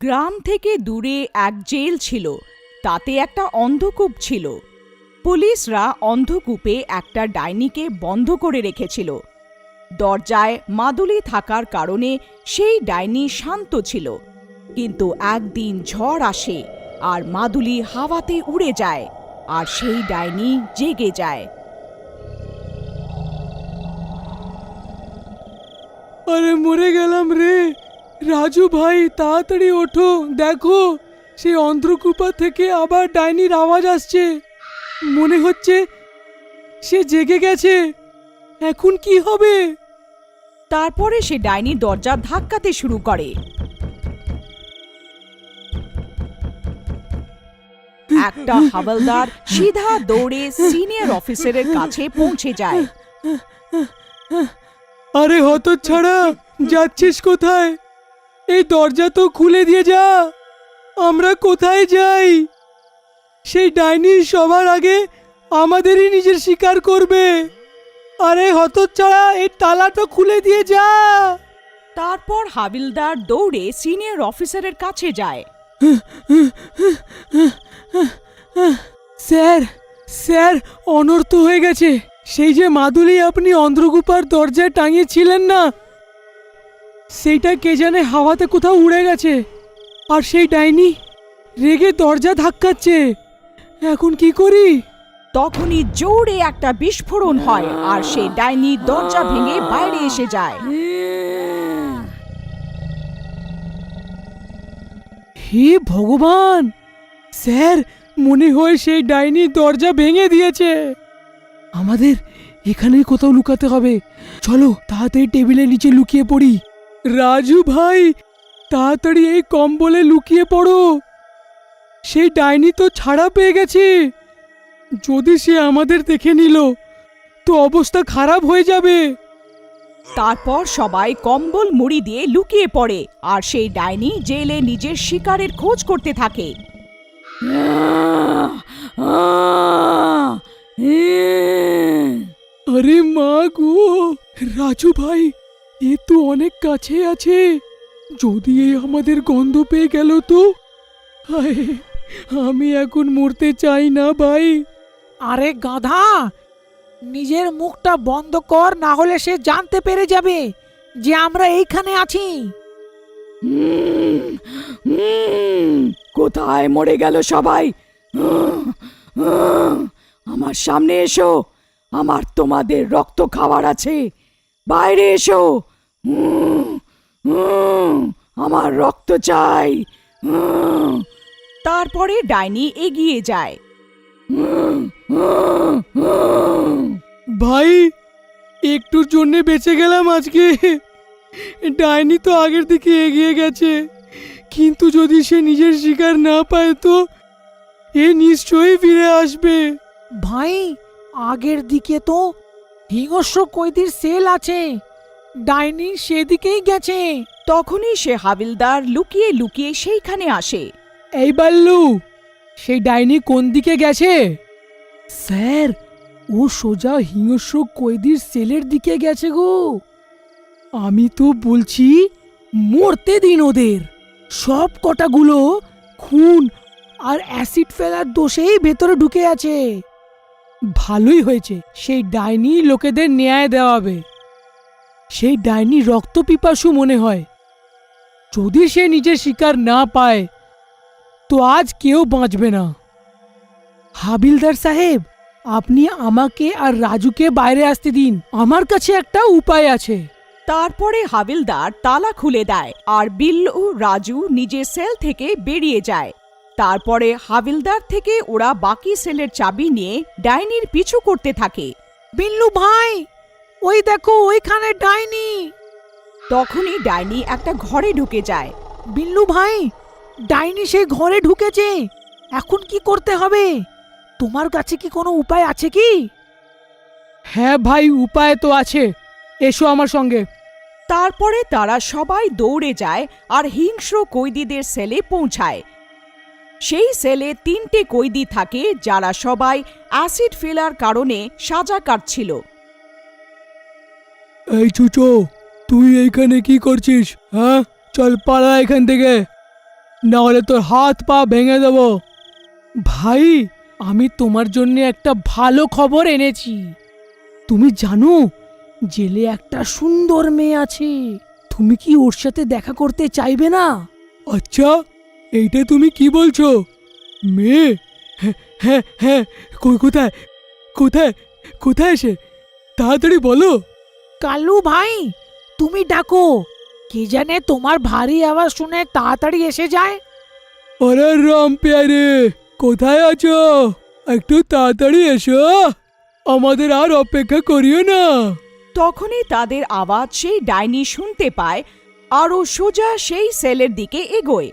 গ্রাম থেকে দূরে এক জেল ছিল, তাতে একটা অন্ধকূপ ছিল। পুলিশরা অন্ধকূপে একটা ডাইনিকে বন্ধ করে রেখেছিল। দরজায় মাদুলি থাকার কারণে সেই ডাইনি শান্ত ছিল, কিন্তু একদিন ঝড় আসে আর মাদুলি হাওয়াতে উড়ে যায়, আর সেই ডাইনি জেগে যায়। আরে মরে গেলাম রে। রাজু ভাই, তাড়াতাড়ি ওঠো, দেখো সেই অন্ধ্রকূপা থেকে আবার ডাইনির আওয়াজ আসছে। মনে হচ্ছে সে জেগে গেছে। এখন কি হবে? তারপরে সে ডাইনি দরজা ধাক্কাতে শুরু করে। একটা হাওলদার সিধা দৌড়ে সিনিয়র অফিসারের কাছে পৌঁছে যায়। আরে হতচ্ছাড়া, যাচ্ছিস কোথায়? এই দরজা তো খুলে দিয়ে যা। আমরা কোথায় যাই? সেই ডাইনি সবার আগে আমাদেরই নিজের শিকার করবে। আরে হতচ্ছাড়া, এই তালাটা খুলে দিয়ে যা। তারপর হাবিলদার দৌড়ে সিনিয়র অফিসারের কাছে যায়। স্যার, স্যার, অনর্থ হয়ে গেছে। সেই যে মাদুলি আপনি অন্ধ্রগুপার দরজায় টাঙিয়েছিলেন না, সেইটা কে জানে হাওয়াতে কোথাও উড়ে গেছে, আর সেই ডাইনি রেগে দরজা ধাক্কাচ্ছে। এখন কি করি? তখনই জোরে একটা বিস্ফোরণ হয় আর সেই ডাইনি দরজা ভেঙে বাইরে এসে যায়। হে ভগবান! স্যার, মনে হয় সেই ডাইনি দরজা ভেঙে দিয়েছে। আমাদের এখানেই কোথাও লুকাতে হবে। চলো তাড়াতাড়ি টেবিলের নিচে লুকিয়ে পড়ি। রাজু ভাই, তাড়াতাড়ি এই কম্বলে লুকিয়ে পড়ো। সেই ডাইনি তো ছাড়া পেয়ে গেছে। যদি সে আমাদের দেখে নিল তো অবস্থা খারাপ হয়ে যাবে। তারপর সবাই কম্বল মুড়ি দিয়ে লুকিয়ে পড়ে আর সেই ডাইনি জেলে নিজের শিকারের খোঁজ করতে থাকে। আরে মা গো! রাজু ভাই, এ তো অনেক কাছে আছে। যদি এ আমাদের গন্ধ পেয়ে গেল তো? হায়, আমি এখন মরতে চাই না ভাই। আরে গাধা, নিজের মুখটা বন্ধ কর, না হলে সে জানতে পেরে যাবে যে আমরা এইখানে আছি। কোথায় মরে গেল সবাই? আমার সামনে এসো, আমার তোমাদের রক্ত খাওয়ার আছে। বাইরে এসো, আমার রক্ত চাই। তারপরে ডাইনি এগিয়ে যায়। ভাই, একটুর জন্য বেঁচে গেলাম আজকে। ডাইনি তো আগের দিকে এগিয়ে গেছে, কিন্তু যদি সে নিজের শিকার না পায় তো এ নিশ্চয়ই ফিরে আসবে। ভাই, আগের দিকে তো হিংস্র কয়েদির সেল আছে, ডাইনি সেদিকেই গেছে। তখনই সে হাবিলদার লুকিয়ে লুকিয়ে সেইখানে আসে। এই বাল্লু, সেই ডাইনি কোন দিকে গেছে? স্যার, ও সোজা হিংস্র কয়েদির সেলের দিকে গেছে গো। আমি তো বলছি মরতে দিন ওদের। সব কটাগুলো খুন আর অ্যাসিড ফেলার দোষেই ভেতরে ঢুকে আছে। ভালোই হয়েছে, সেই ডাইনি লোকেদের ন্যায় দেওয়াবে। সেই ডাইনি রক্ত পিপাসু মনে হয়। যদি সে নিজের শিকার না পায় তো আজ কেউ বাঁচবে না। হাবিলদার সাহেব, আপনি আমাকে আর রাজুকে বাইরে আসতে দিন। আমার কাছে একটা উপায় আছে। তারপরে হাবিলদার তালা খুলে দেয় আর বিল্লু রাজু নিজের সেল থেকে বেরিয়ে যায়। তারপরে হাবিলদার থেকে ওরা বাকি সেলের চাবি নিয়ে ডাইনির পিছু করতে থাকে। বিল্লু ভাই, ওই দেখো ওইখানে ডাইনি। তখনই ডাইনি একটা ঘরে ঢুকে যায়। বিল্লু ভাই, ডাইনি সেই ঘরে ঢুকেছে। এখন কি করতে হবে? তোমার কাছে কি কোনো উপায় আছে কি? হ্যাঁ ভাই, উপায় তো আছে। এসো আমার সঙ্গে। তারপরে তারা সবাই দৌড়ে যায় আর হিংস্র কয়েদিদের সেলে পৌঁছায়। সেই সেলে 3টে কয়েদি থাকে, যারা সবাই অ্যাসিড ফেলার কারণে সাজা কাটছিল। এই চুচো, তুই এইখানে কি করছিস? হ্যাঁ, চল পালা এখান থেকে। না হলে তোর হাত পা ভেঙে দেব। ভাই, আমি তোমার জন্য একটা ভালো খবর এনেছি। তুমি জানো জেলে একটা সুন্দর মেয়ে আছে, তুমি কি ওর সাথে দেখা করতে চাইবে না? আচ্ছা, এইটা তুমি কি বলছো? মেয়ে? হ্যাঁ হ্যাঁ হ্যাঁ, কোথায় কোথায় কোথায় সে? তাড়াতাড়ি বলো। কালু ভাই, তুমি ডাকো, কে জানে তোমার ভারী আওয়াজ শুনে তাড়াতাড়ি এসে যায়। আরে রাম প্যারে, কোথায় আছো? একটু তাড়াতাড়ি এসো, আমাদের আর অপেক্ষা করিও না। তখনই তাদের আওয়াজ সেই ডাইনি শুনতে পায় আর ও সোজা সেই সেলের দিকে এগোয়।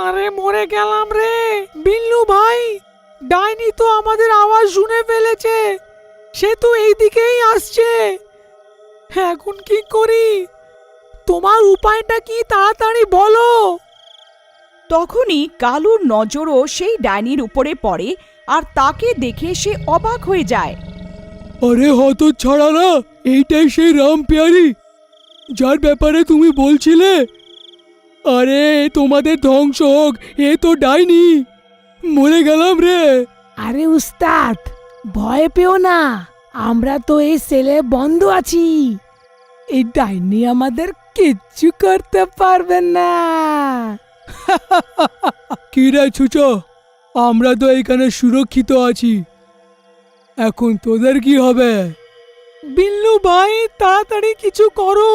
আরে মরে গেলাম রে বিল্লু ভাই, ডাইনি তো আমাদের আওয়াজ শুনে ফেলেছে, সে তো এই দিকেই আসছে। এখন কি করি? তোমার উপায়টা কি, তাড়াতাড়ি বলো। তখনই কালুর নজরও সেই ডাইনির উপরে পড়ে আর তাকে দেখে সে অবাক হয়ে যায়। আরে হতচ্ছাড়া না, এইটাই সেই রাম পেয়ারি যার ব্যাপারে তুমি বলছিলে। আরে তোমাদের ধ্বংস হোক, এ তো ডাইনি। মরে গেলাম রে। আরে উস্তাদ, ভয় পেও না, আমরা তো এই সেলে বন্ধ আছি, এই ডাইনি আমাদের কিচ্ছু করতে পারবে না। কি রে ছুচো, আমরা তো এখানে সুরক্ষিত আছি, এখন তোদের কি হবে? বিল্লু ভাই, তাড়াতাড়ি কিছু করো,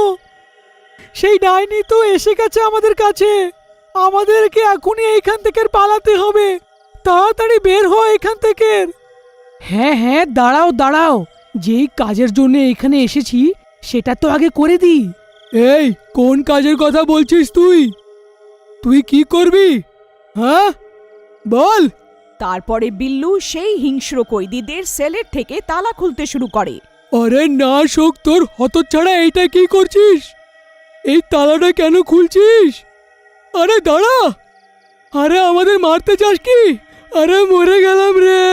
সেই ডাইনি তো এসে গেছে আমাদের কাছে, আমাদেরকে এখনই এইখান থেকে পালাতে হবে, তাড়াতাড়ি বের হও এখান থেকে। হ্যাঁ হ্যাঁ, দাঁড়াও দাঁড়াও, যেই কাজের জন্য এখানে এসেছি সেটা তো আগে করে দিই। এই, কোন কাজের কথা বলছিস তুই? তুই কি করবি? হ্যাঁ বল। তারপরে বিল্লু সেই হিংস্র কয়েদিদের সেলের থেকে তালা খুলতে শুরু করে। আরে না শোক, তোর হতচ্ছাড়া, এইটা কি করছিস? এই তালাটা কেন খুলছিস? আরে দাঁড়া, আরে আমাদের মারতে চাস কি? আরে মরে গেলাম রে।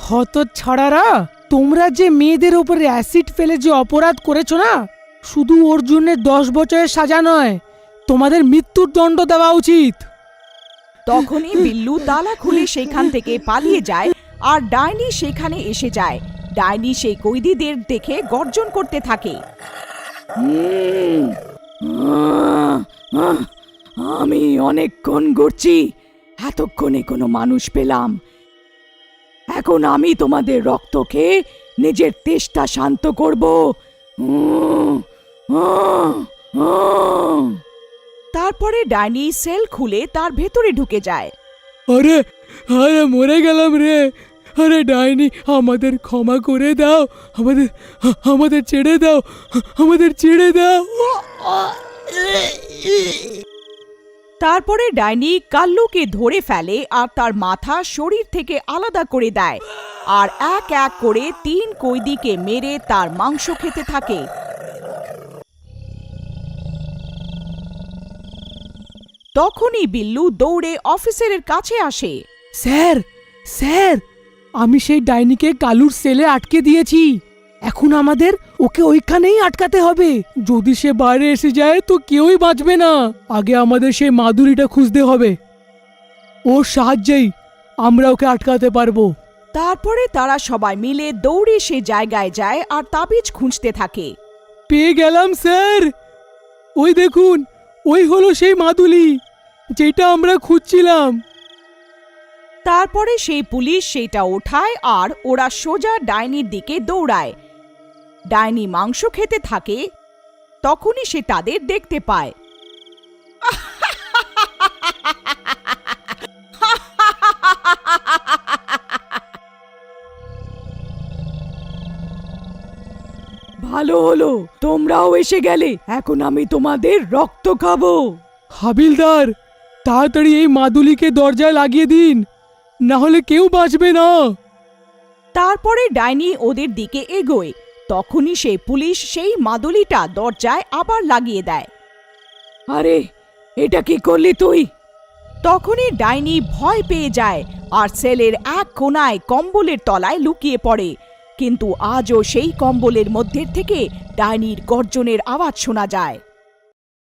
হতচ্ছাড়ারা, তোমরা যে মেয়েদের উপরে অ্যাসিড ফেলে যে অপরাধ করেছো না, শুধু ওর জন্য 10 বছরের সাজা নয়, তোমাদের মৃত্যুর দণ্ড দেওয়া উচিত। তখনই বিল্লু তালা খুলে সেখান থেকে পালিয়ে যায় আর ডাইনি সেখানে এসে যায়। ডাইনি সেই কয়েদিদের দেখে গর্জন করতে থাকে। আমি অনেকক্ষণ ঘুরছি, এতক্ষণে কোনো মানুষ পেলাম, এখন আমি তোমাদের রক্ত খেয়ে নিজের তেষ্টা শান্ত করব। তারপরে ডাইনি সেল খুলে তার ভেতরে ঢুকে যায়। আরে আরে মরে গেলাম রে। আরে ডাইনি, আমাদের ক্ষমা করে দাও, আমাদের আমাদের ছেড়ে দাও, আমাদের ছেড়ে দাও। তারপরে ডাইনি কাল্লুকে ধরে ফেলে আর তার মাথা শরীর থেকে আলাদা করে দেয় আর এক এক করে 3 কয়েদিকে মেরে তার মাংস খেতে থাকে। তখনই বিল্লু দৌড়ে অফিসারের কাছে আসে। স্যার স্যার, আমি সেই ডাইনিকে কালুর সেলে আটকে দিয়েছি, এখন আমাদের ওকে ওইখানেই আটকাতে হবে। যদি সে বাইরে এসে যায় তো কেউই বাঁচবে না। আগে আমাদের সেই মাধুরীটা খুঁজতে হবে, ওর সাহায্যেই আমরা ওকে আটকাতে পারবো। তারপরে তারা সবাই মিলে দৌড়ে সে জায়গায় যায় আর তাবিজ খুঁজতে থাকে। পেয়ে গেলাম স্যার, ওই দেখুন, ওই হলো সেই মাদুলি যেটা আমরা খুঁজছিলাম। তারপরে সেই পুলিশ সেটা ওঠায় আর ওরা সোজা ডাইনির দিকে দৌড়ায়। ডাইনি মাংস খেতে থাকে, তখনই সে তাদের দেখতে পায়। ভালো হলো তোমরাও এসে গেলে, এখন আমি তোমাদের রক্ত খাবো। হাবিলদার, তাড়াতাড়ি এই মাদুলিকে দরজায় লাগিয়ে দিন, না হলে কেউ বাঁচবে না। তারপরে ডাইনি ওদের দিকে এগোয়, তখনই সেই পুলিশ সেই মাদুলিটা দরজায় আবার লাগিয়ে দেয়। আরে এটা কি করলি তুই? তখনই ডাইনি ভয় পেয়ে যায় আর সেলের এক কোণায় কম্বলের তলায় লুকিয়ে পড়ে, কিন্তু আজও সেই কম্বলের মধ্যে থেকে ডাইনির গর্জনের আওয়াজ শোনা যায়।